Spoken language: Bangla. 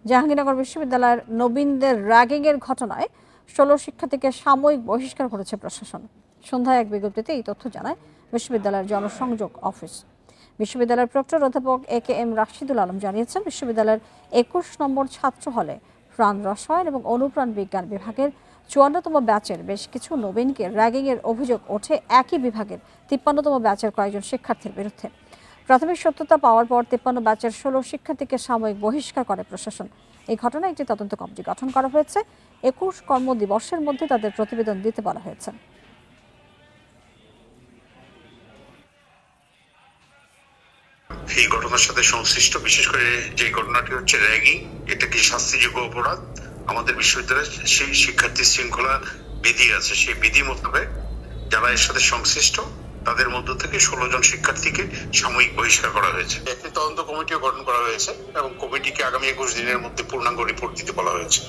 জাহাঙ্গীরনগর বিশ্ববিদ্যালয়ের নবীনদের র্যাগিংয়ের ঘটনায় 16 শিক্ষার্থীকে সাময়িক বহিষ্কার করেছে প্রশাসন। সন্ধ্যায় এক বিজ্ঞপ্তিতে এই তথ্য জানায় বিশ্ববিদ্যালয়ের জনসংযোগ অফিস। বিশ্ববিদ্যালয়ের প্রক্টর অধ্যাপক এ.কে.এম. রাশিদুল আলম জানিয়েছেন, বিশ্ববিদ্যালয়ের 21 নম্বর ছাত্র হলে প্রাণ রসায়ন এবং অনুপ্রাণ বিজ্ঞান বিভাগের 54তম ব্যাচের বেশ কিছু নবীনকে র্যাগিংয়ের অভিযোগ ওঠে একই বিভাগের 53তম ব্যাচের কয়েকজন শিক্ষার্থীর বিরুদ্ধে। প্রাথমিক সত্যতা পাওয়ার পর 53 ব্যাচের 16 শিক্ষার্থীকে সাময়িক বহিষ্কার করে প্রশাসন। এই ঘটনায় একটি তদন্ত কমিটি গঠন করা হয়েছে। 21 কর্মদিবসের মধ্যে তাদের প্রতিবেদন দিতে বলা হয়েছে। এই ঘটনার সাথে সংশ্লিষ্ট, বিশেষ করে যে ঘটনাটি হচ্ছে র্যাগিং, এটা কি শাস্তিযোগ্য অপরাধ। আমাদের বিশ্ববিদ্যালয়ে সেই শিক্ষার্থী শৃঙ্খলা বিধি আছে, সেই বিধি মোতাবেক যারা এর সাথে সংশ্লিষ্ট তাদের মধ্য থেকে 16 জন শিক্ষার্থীকে সাময়িক বহিষ্কার করা হয়েছে। একটি তদন্ত কমিটিও গঠন করা হয়েছে এবং কমিটিকে আগামী 21 দিনের মধ্যে পূর্ণাঙ্গ রিপোর্ট দিতে বলা হয়েছে।